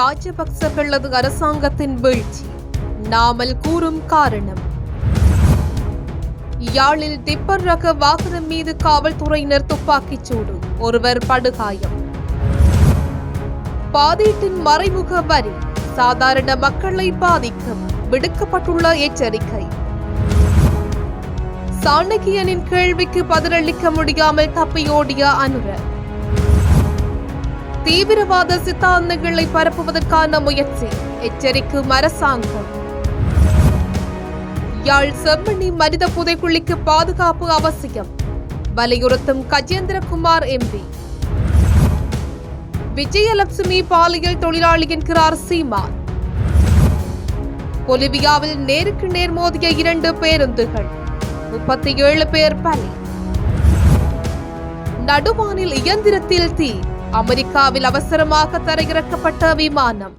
ராஜபக்சர்களது அரசாங்கத்தின் வீழ்ச்சி நாமல் கூறும் காரணம். யாழில் டிப்பர் ரக வாகனம் மீது காவல்துறையினர் துப்பாக்கிச் சூடு, ஒருவர் படுகாயம். பாதீட்டின் மறைமுக வரி சாதாரண மக்களை பாதிக்கும், விடுக்கப்பட்டுள்ள எச்சரிக்கை. சாணக்கியனின் கேள்விக்கு பதிலளிக்க முடியாமல் தப்பியோடிய அனுர. தீவிரவாத சித்தாந்தங்களை பரப்புவதற்கான முயற்சி, எச்சரிக்கும் அரசாங்கம். யாழ் செம்மணி மனித புதைக்குழிக்கு பாதுகாப்பு அவசியம், வலியுறுத்தும் கஜேந்திரகுமார் எம்பி. விஜயலட்சுமி பாலியல் தொழிலாளி என்கிறார் சீமான். பொலிவியாவில் நேருக்கு நேர் மோதிய 2 பேருந்துகள், 37 பேர் பலி. நடுவானில் இயந்திரத்தில் தீ, அமெரிக்காவில் அவசரமாக தரையிறக்கப்பட்ட விமானம்.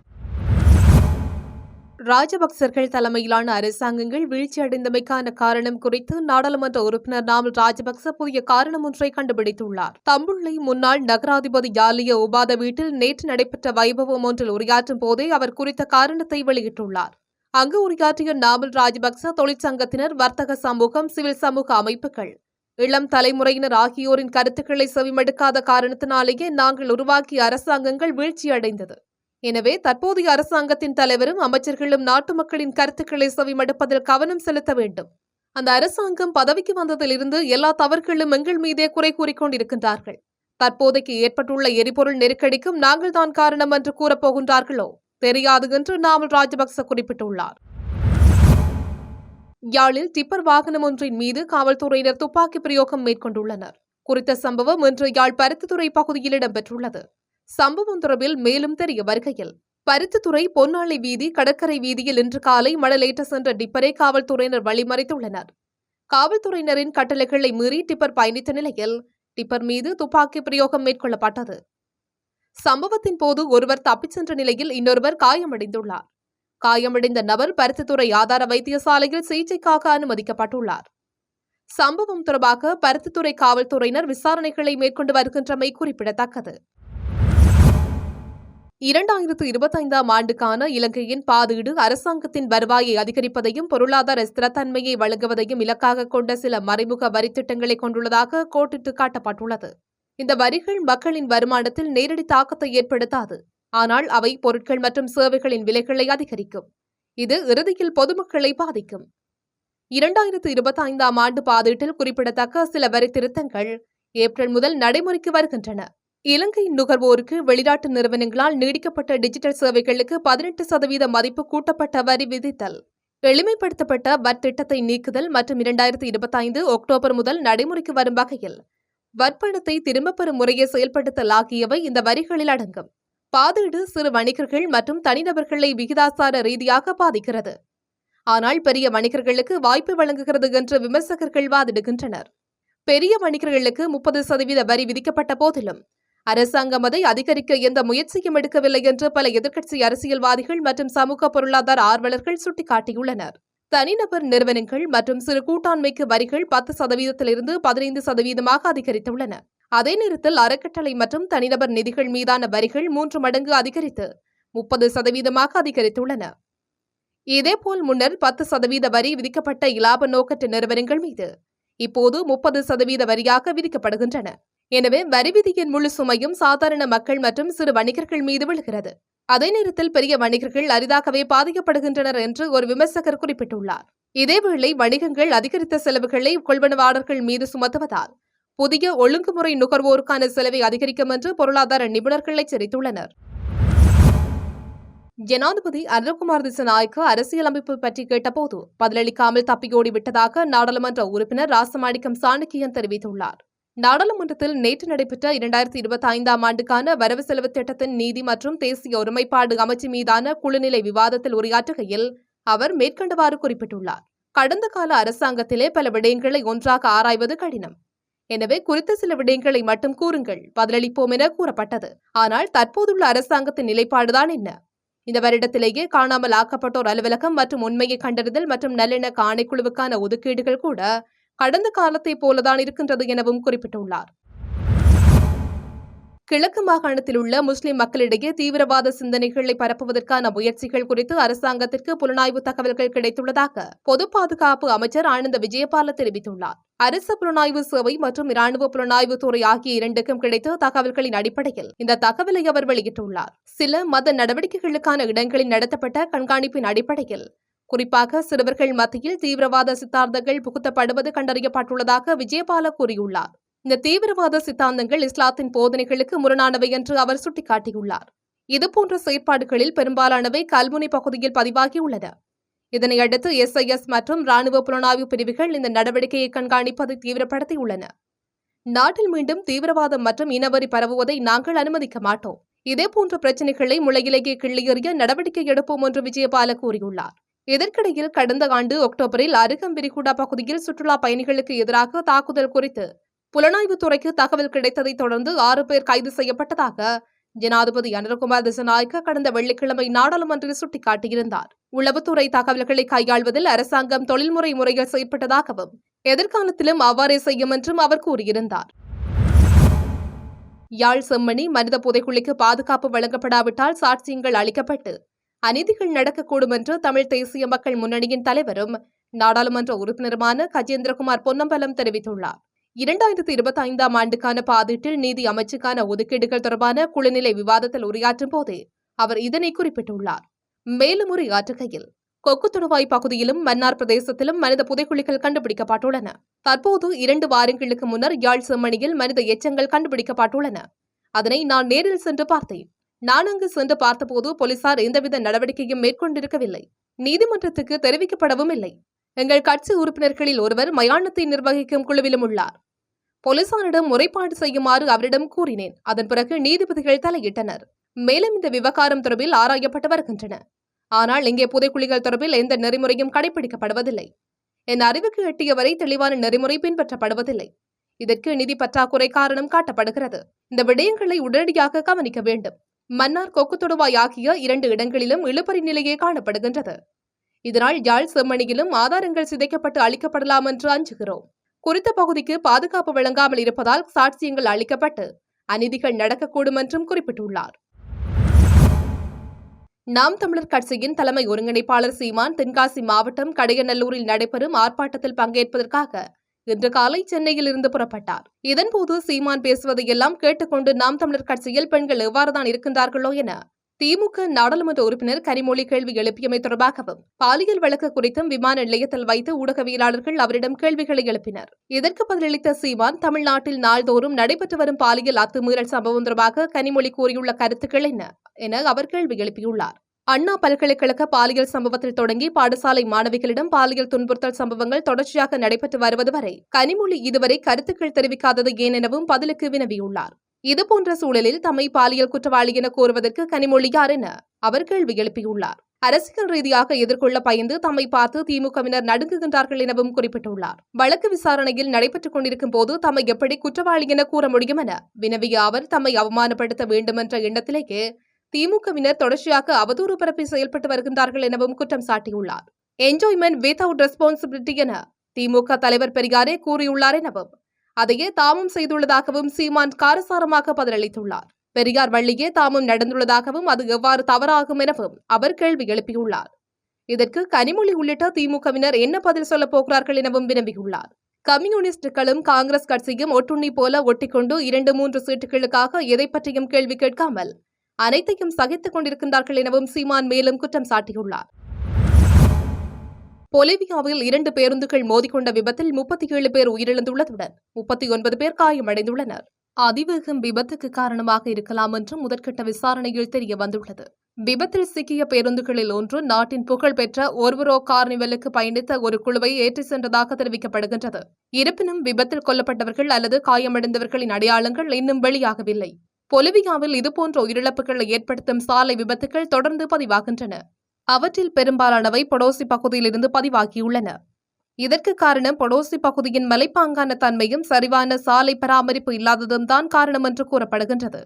ராஜபக்சர்கள் தலைமையிலான அரசாங்கங்கள் வீழ்ச்சியடைந்தமைக்கான காரணம் குறித்து நாடாளுமன்ற உறுப்பினர் நாமல் ராஜபக்ச புதிய காரணம் ஒன்றை கண்டுபிடித்துள்ளார். தம்புள்ளை முன்னாள் நகராதிபதி யாலிய உபாத வீட்டில் நேற்று நடைபெற்ற வைபவம் ஒன்றில் உரையாற்றும் போதே அவர் குறித்த காரணத்தை வெளியிட்டுள்ளார். அங்கு உரையாற்றிய நாமல் ராஜபக்ச தொழிற்சங்கத்தினர், வர்த்தக சமூகம், சிவில் சமூக அமைப்புகள், இளம் தலைமுறையினர் ஆகியோரின் கருத்துக்களை செவிமடுக்காத காரணத்தினாலேயே நாங்கள் உருவாக்கிய அரசாங்கங்கள் வீழ்ச்சியடைந்தது. எனவே தற்போதைய அரசாங்கத்தின் தலைவரும் அமைச்சர்களும் நாட்டு மக்களின் கருத்துக்களை செவிமடுப்பதில் கவனம் செலுத்த வேண்டும். அந்த அரசாங்கம் பதவிக்கு வந்ததிலிருந்து எல்லா தவறுகளும் எங்கள் மீதே குறை கூறிக்கொண்டிருக்கின்றார்கள். தற்போதைக்கு ஏற்பட்டுள்ள எரிபொருள் நெருக்கடிக்கும் நாங்கள் தான் காரணம் என்று கூறப்போகின்றார்களோ தெரியாது என்று நாமல் ராஜபக்ச குறிப்பிட்டுள்ளார். யாழில் டிப்பர் வாகனம் ஒன்றின் மீது காவல்துறையினர் துப்பாக்கி பிரயோகம் மேற்கொண்டுள்ளனர். குறித்த சம்பவம் இன்று யாழ் பருத்தித்துறை பகுதியில் இடம்பெற்றுள்ளது. சம்பவம் தொடர்பில் மேலும் தெரிய வருகையில், பருத்தித்துறை பொன்னாளி வீதி கடற்கரை வீதியில் இன்று காலை மணலேற்ற சென்ற டிப்பரை காவல்துறையினர் வழிமறைத்துள்ளனர். காவல்துறையினரின் கட்டளைகளை மீறி டிப்பர் பயணித்த நிலையில் டிப்பர் மீது துப்பாக்கி பிரயோகம் மேற்கொள்ளப்பட்டது. சம்பவத்தின் போது ஒருவர் தப்பிச் சென்ற நிலையில் இன்னொருவர் காயமடைந்துள்ளார். காயமடைந்த நபர் பருத்தித்துறை ஆதார வைத்தியசாலையில் சிகிச்சைக்காக அனுமதிக்கப்பட்டுள்ளார். சம்பவம் தொடர்பாக பருத்தித்துறை காவல்துறையினர் விசாரணைகளை மேற்கொண்டு வருகின்றமை குறிப்பிடத்தக்கது. 2025ஆம் ஆண்டுக்கான இலங்கையின் பாதீடு அரசாங்கத்தின் வருவாயை அதிகரிப்பதையும் பொருளாதார ஸ்திரத்தன்மையை வழங்குவதையும் இலக்காக கொண்ட சில மறைமுக வரித்திட்டங்களை கொண்டுள்ளதாக கோடிட்டு காட்டப்பட்டுள்ளது. இந்த வரிகள் மக்களின் வருமானத்தில் நேரடி தாக்கத்தை ஏற்படுத்தாது, ஆனால் அவை பொருட்கள் மற்றும் சேவைகளின் விலைகளை அதிகரிக்கும். இது இறுதியில் பொதுமக்களை பாதிக்கும். 2025ஆம் ஆண்டு பாதீட்டில் குறிப்பிடத்தக்க சில வரி திருத்தங்கள் ஏப்ரல் முதல் நடைமுறைக்கு வருகின்றன. இலங்கை நுகர்வோருக்கு வெளிநாட்டு நிறுவனங்களால் நீடிக்கப்பட்ட டிஜிட்டல் சேவைகளுக்கு 18% மதிப்பு கூட்டப்பட்ட வரி விதித்தல், எளிமைப்படுத்தப்பட்ட வட் திட்டத்தை நீக்குதல் மற்றும் 2025 அக்டோபர் முதல் நடைமுறைக்கு வரும் வகையில் வட்பணத்தை திரும்பப் பெறும் முறையை செயல்படுத்தல் ஆகியவை இந்த வரிகளில் அடங்கும். பாதீடு சிறு வணிகர்கள் மற்றும் தனிநபர்களை விகிதாசார ரீதியாக பாதிக்கிறது, ஆனால் பெரிய வணிகர்களுக்கு வாய்ப்பு வழங்குகிறது என்று விமர்சகர்கள் வாதிடுகின்றனர். பெரிய வணிகர்களுக்கு 30% வரி விதிக்கப்பட்ட போதிலும் அரசாங்கம் அதை அதிகரிக்க எந்த முயற்சியும் எடுக்கவில்லை என்று பல எதிர்க்கட்சி அரசியல்வாதிகள் மற்றும் சமூக பொருளாதார ஆர்வலர்கள் சுட்டிக்காட்டியுள்ளனர். தனிநபர் நிறுவனங்கள் மற்றும் சிறு கூட்டாண்மைக்கு வரிகள் 10%இலிருந்து 15% அதிகரித்துள்ளன. அதே நேரத்தில் அறக்கட்டளை மற்றும் தனிநபர் நிதிகள் மீதான வரிகள் 3 மடங்கு அதிகரித்து 30% அதிகரித்துள்ளன. இதேபோல் முன்னர் 10% வரி விதிக்கப்பட்ட இலாப நோக்கற்ற நிறுவனங்கள் மீது இப்போது 30% வரியாக விதிக்கப்படுகின்றன. எனவே வரி விதியின் முழு சுமையும் சாதாரண மக்கள் மற்றும் சிறு வணிகர்கள் மீது விழுகிறது. அதே நேரத்தில் பெரிய வணிகர்கள் அரிதாகவே பாதிக்கப்படுகின்றனர் என்று ஒரு விமர்சகர் குறிப்பிட்டுள்ளார். இதேவேளை வணிகங்கள் அதிகரித்த செலவுகளை கொள்வனவாளர்கள் மீது சுமத்துவதால் புதிய ஒழுங்குமுறை நுகர்வோருக்கான செலவை அதிகரிக்கும் என்று பொருளாதார நிபுணர்கள் எச்சரித்துள்ளனர். ஜனாதிபதி அனுரகுமார் திசாநாயக்க அரசியலமைப்பு பற்றி கேட்டபோது பதிலளிக்காமல் தப்பியோடிவிட்டதாக நாடாளுமன்ற உறுப்பினர் ராசமாணிக்கம் சாணக்கியன் தெரிவித்துள்ளார். நாடாளுமன்றத்தில் நேற்று நடைபெற்ற 2025ஆம் ஆண்டுக்கான வரவு செலவு திட்டத்தின் நீதி மற்றும் தேசிய ஒருமைப்பாடு அமைச்சு மீதான குழுநிலை விவாதத்தில் உரையாற்றுகையில் அவர் மேற்கண்டவாறு குறிப்பிட்டுள்ளார். கடந்த கால அரசாங்கத்திலே பல விடயங்களை ஒன்றாக ஆராய்வது கடினம். எனவே குறித்த சில விடயங்களை மட்டும் கூறுங்கள், பதிலளிப்போம் என கூறப்பட்டது. ஆனால் தற்போதுள்ள அரசாங்கத்தின் நிலைப்பாடுதான் என்ன? இந்த வருடத்திலேயே காணாமல் ஆக்கப்பட்டோர் அலுவலகம் மற்றும் உண்மையை கண்டறிதல் மற்றும் நல்லிணக்க ஆணைக்குழுவுக்கான ஒதுக்கீடுகள் கூட கடந்த காலத்தை போலதான் இருக்கின்றது எனவும் குறிப்பிட்டுள்ளார். கிழக்கு மாகாணத்தில் உள்ள முஸ்லிம் மக்களிடையே தீவிரவாத சிந்தனைகளை பரப்புவதற்கான முயற்சிகள் குறித்து அரசாங்கத்திற்கு புலனாய்வு தகவல்கள் கிடைத்துள்ளதாக பொது பாதுகாப்பு அமைச்சர் ஆனந்த விஜயபால தெரிவித்துள்ளார். அரசு புலனாய்வு சேவை மற்றும் இராணுவ புலனாய்வு துறை ஆகிய இரண்டுக்கும் கிடைத்த தகவல்களின் அடிப்படையில் இந்த தகவலை அவர் வெளியிட்டுள்ளார். சில மத நடவடிக்கைகளுக்கான இடங்களில் நடத்தப்பட்ட கண்காணிப்பின் அடிப்படையில் குறிப்பாக சிறுவர்கள் மத்தியில் தீவிரவாத சித்தாந்தங்கள் புகுத்தப்படுவது கண்டறியப்பட்டுள்ளதாக விஜயபால கூறியுள்ளார். இந்த தீவிரவாத சித்தாந்தங்கள் இஸ்லாத்தின் போதனைகளுக்கு முரணானவை என்று அவர் சுட்டிக்காட்டியுள்ளார். இதுபோன்ற செயற்பாடுகளில் பெரும்பாலானவை கல்முனை பகுதியில் பதிவாகியுள்ளன. இதனையடுத்து SIS மற்றும் ராணுவ புலனாய்வு பிரிவுகள் இந்த நடவடிக்கையை கண்காணிப்பதை தீவிரப்படுத்தியுள்ளன. நாட்டில் மீண்டும் தீவிரவாதம் மற்றும் இனவரி பரவுவதை நாங்கள் அனுமதிக்க மாட்டோம். இதேபோன்ற பிரச்சினைகளை முளையிலேயே கிள்ளியெறிய நடவடிக்கை எடுப்போம் என்று விஜயபால கூறியுள்ளார். இதற்கிடையில் கடந்த ஆண்டு அக்டோபரில் அருகம் விரிகுடா பகுதியில் சுற்றுலா பயணிகளுக்கு எதிராக தாக்குதல் குறித்து புலனாய்வுத்துறைக்கு தகவல் கிடைத்ததை தொடர்ந்து 6 பேர் கைது செய்யப்பட்டதாக ஜனாதிபதி அனுரகுமார் திசாநாயக்க கடந்த வெள்ளிக்கிழமை நாடாளுமன்றில் சுட்டிக்காட்டியிருந்தார். உளவுத்துறை தகவல்களை கையாள்வதில் அரசாங்கம் தொழில்முறை முறையில் செயற்பட்டதாகவும் எதிர்காலத்திலும் அவ்வாறே செய்யும் என்றும் அவர் கூறியிருந்தார். யாழ் செம்மணி மனித புதைக்குழிக்கு பாதுகாப்பு வழங்கப்படாவிட்டால் சாட்சியங்கள் அளிக்கப்பட்டு அநீதிகள் நடக்கக்கூடும் என்று தமிழ் தேசிய மக்கள் முன்னணியின் தலைவரும் நாடாளுமன்ற உறுப்பினருமான கஜேந்திரகுமார் பொன்னம்பலம் தெரிவித்துள்ளார். 2025ஆம் ஆண்டுக்கான பாதீட்டில் நீதி அமைச்சுக்கான ஒதுக்கீடுகள் தொடர்பான குழுநிலை விவாதத்தில் உரையாற்றும் போதே அவர் இதனை குறிப்பிட்டுள்ளார். மேலும் உரையாற்றுகையில் கொக்கு தொடுவாய் பகுதியிலும் மன்னார் பிரதேசத்திலும் மனித புதைக்குழிகள் கண்டுபிடிக்கப்பட்டுள்ளன. தற்போது 2 வாரங்களுக்கு முன்னர் யாழ் செம்மணியில் மனித எச்சங்கள் கண்டுபிடிக்கப்பட்டுள்ளன. அதனை நான் நேரில் சென்று பார்த்தேன். நான் அங்கு சென்று பார்த்தபோது போலீசார் எந்தவித நடவடிக்கையும் மேற்கொண்டிருக்கவில்லை. நீதிமன்றத்துக்கு தெரிவிக்கப்படவும் இல்லை. எங்கள் கட்சி உறுப்பினர்களில் ஒருவர் மயானத்தை நிர்வகிக்கும் குழுவிலும் உள்ளார். போலீசாரிடம் முறைப்பாடு செய்யுமாறு அவரிடம் கூறினேன். அதன் பிறகு நீதிபதிகள் தலையிட்டனர். மேலும் இந்த விவகாரம் தொடர்பில் ஆராயப்பட்டு வருகின்றன. ஆனால் இங்கே புதைக்குழிகள் தொடர்பில் எந்த நெறிமுறையும் கடைபிடிக்கப்படுவதில்லை. என் அறிவுக்கு எட்டியவரை தெளிவான நெறிமுறை பின்பற்றப்படுவதில்லை. இதற்கு நிதி பற்றாக்குறை காரணம் காட்டப்படுகிறது. இந்த விடயங்களை உடனடியாக கவனிக்க வேண்டும். மன்னார் கொக்கு தொடுவாய் ஆகிய 2 இடங்களிலும் இழுபறி நிலையே காணப்படுகின்றது. இதனால் யாழ் செம்மணியிலும் ஆதாரங்கள் சிதைக்கப்பட்டு அளிக்கப்படலாம் என்று அஞ்சுகிறோம். குறித்த பகுதிக்கு பாதுகாப்பு வழங்காமல் இருப்பதால் சாட்சியங்கள் அளிக்கப்பட்டு அநீதிகள் நடக்கக்கூடும் என்றும் குறிப்பிட்டுள்ளார். நாம் தமிழர் கட்சியின் தலைமை ஒருங்கிணைப்பாளர் சீமான் தென்காசி மாவட்டம் கடையநல்லூரில் நடைபெறும் ஆர்ப்பாட்டத்தில் பங்கேற்பதற்காக இன்று காலை சென்னையில் இருந்து புறப்பட்டார். இதன்போது சீமான் பேசுவதையெல்லாம் கேட்டுக்கொண்டு நாம் தமிழர் கட்சியில் பெண்கள் எவ்வாறுதான் இருக்கின்றார்களோ என திமுக நாடாளுமன்ற உறுப்பினர் கனிமொழி கேள்வி எழுப்பியமை தொடர்பாகவும் பாலியல் வழக்கு குறித்தும் விமான நிலையத்தில் வைத்து ஊடகவியலாளர்கள் அவரிடம் கேள்விகளை எழுப்பினர். இதற்கு பதிலளித்த சீமான் தமிழ்நாட்டில் நாள்தோறும் நடைபெற்று வரும் பாலியல் அத்துமீறல் சம்பவம் தொடர்பாக கனிமொழி கூறியுள்ள கருத்துக்கள் என்ன என அவர் கேள்வி எழுப்பியுள்ளார். அண்ணா பல்கலைக்கழக பாலியல் சம்பவத்தில் தொடங்கி பாடசாலை மாணவிகளிடம் பாலியல் துன்புறுத்தல் சம்பவங்கள் தொடர்ச்சியாக நடைபெற்று வருவது வரை கனிமொழி இதுவரை கருத்துக்கள் தெரிவிக்காதது ஏன் எனவும் பதிலுக்கு வினவியுள்ளார். இதுபோன்ற சூழலில் தம்மை பாலியல் குற்றவாளி என கூறுவதற்கு கனிமொழி யார் என அவர் கேள்வி எழுப்பியுள்ளார். அரசியல் ரீதியாக எதிர்கொள்ள பயந்து தம்மை பார்த்து திமுகவினர் நடுங்குகின்றார்கள் எனவும் குறிப்பிட்டுள்ளார். வழக்கு விசாரணையில் நடைபெற்றுக் கொண்டிருக்கும் போது தம்மை எப்படி குற்றவாளி என கூற முடியும் என வினவிய அவர் தம்மை அவமானப்படுத்த வேண்டும் என்ற எண்ணத்திலேயே திமுகவினர் தொடர்ச்சியாக அவதூறு பரப்பி செயல்பட்டு வருகின்றார்கள் எனவும் குற்றம் சாட்டியுள்ளார். என்ஜாய்மெண்ட் வித்அவுட் ரெஸ்பான்சிபிலிட்டி என திமுக தலைவர் பெரியாரே கூறியுள்ளார் எனவும் அதையே தாமும் செய்துள்ளதாகவும் சீமான் காரசாரமாக பதிலளித்துள்ளார். பெரியார் வள்ளியே தாமும் நடந்துள்ளதாகவும் அது எவ்வாறு தவறாகும் எனவும் அவர் கேள்வி எழுப்பியுள்ளார். இதற்கு கனிமொழி உள்ளிட்ட திமுகவினர் என்ன பதில் சொல்லப் போகிறார்கள் எனவும் வினவியுள்ளார். கம்யூனிஸ்டுகளும் காங்கிரஸ் கட்சியும் ஒட்டுண்ணி போல ஒட்டிக்கொண்டு 2-3 சீட்டுகளுக்காக எதை பற்றியும் கேள்வி கேட்காமல் அனைத்தையும் சகித்துக் கொண்டிருக்கின்றார்கள் எனவும் சீமான் மேலும் குற்றம் சாட்டியுள்ளார். பொலிவியாவில் 2 பேருந்துகள் மோதிக்கொண்ட விபத்தில் 37 பேர் உயிரிழந்துள்ளதுடன் 39 பேர் காயமடைந்துள்ளனர். அதிவேகம் விபத்துக்கு காரணமாக இருக்கலாம் என்று முதற்கட்ட விசாரணையில் தெரிய வந்துள்ளது. விபத்தில் சிக்கிய பேருந்துகளில் ஒன்று நாட்டின் புகழ்பெற்ற ஒர்வரோ கார்னிவலுக்கு பயணித்த ஒரு குழுவை ஏற்றி சென்றதாக தெரிவிக்கப்படுகின்றது. இருப்பினும் விபத்தில் கொல்லப்பட்டவர்கள் அல்லது காயமடைந்தவர்களின் அடையாளங்கள் இன்னும் வெளியாகவில்லை. பொலிவியாவில் இதுபோன்ற உயிரிழப்புகளை ஏற்படுத்தும் சாலை விபத்துகள் தொடர்ந்து பதிவாகின்றன. அவற்றில் பெரும்பாலானவை பொடோசி பகுதியிலிருந்து பதிவாகியுள்ளன. இதற்கு காரணம் பொடோசி பகுதியின் மலைப்பாங்கான தன்மையும் சரிவான சாலை பராமரிப்பு இல்லாததும் தான் காரணம் என்று கூறப்படுகின்றது.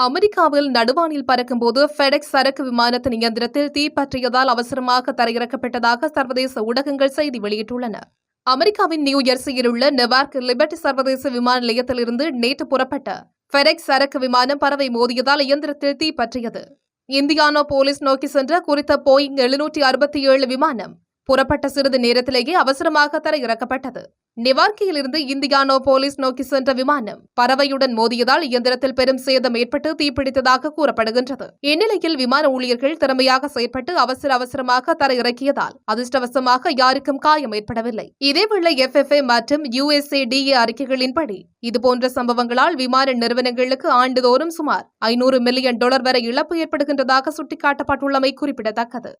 அமெரிக்காவில் நடுவானில் பறக்கும்போது ஃபெடெக்ஸ் சரக்கு விமானத்தின் இயந்திரத்தில் தீ பற்றியதால் அவசரமாக தரையிறக்கப்பட்டதாக சர்வதேச ஊடகங்கள் செய்தி வெளியிட்டுள்ளன. அமெரிக்காவின் நியூஜெர்சியில் உள்ள நெவார்க் லிபர்டி சர்வதேச விமான நிலையத்திலிருந்து நேற்று புறப்பட்ட ஃபெடெக்ஸ் சரக்கு விமானம் பறவை மோதியதால் இயந்திரத்தில் தீப்பற்றியது. இந்தியானா போலீஸ் நோக்கி சென்ற குறித்த போயிங் 767 விமானம் புறப்பட்ட சிறிது நேரத்திலேயே அவசரமாக தரையிறக்கப்பட்டது. நெவார்க்கிலிருந்து இந்தியானா போலீஸ் நோக்கி சென்ற விமானம் பறவையுடன் மோதியதால் இயந்திரத்தில் பெரும் சேதம் ஏற்பட்டு தீப்பிடித்ததாக கூறப்படுகின்றது. இந்நிலையில் விமான ஊழியர்கள் திறமையாக செயற்பட்டு அவசரமாக தரையிறக்கியதால் அதிர்ஷ்டவசமாக யாருக்கும் காயம் ஏற்படவில்லை. இதேவேளை FFA மற்றும் USADA அறிக்கைகளின்படி இதுபோன்ற சம்பவங்களால் விமான நிறுவனங்களுக்கு ஆண்டுதோறும் சுமார் $500 மில்லியன் வரை இழப்பு ஏற்படுகின்றதாக சுட்டிக்காட்டப்பட்டுள்ளமை குறிப்பிடத்தக்கது.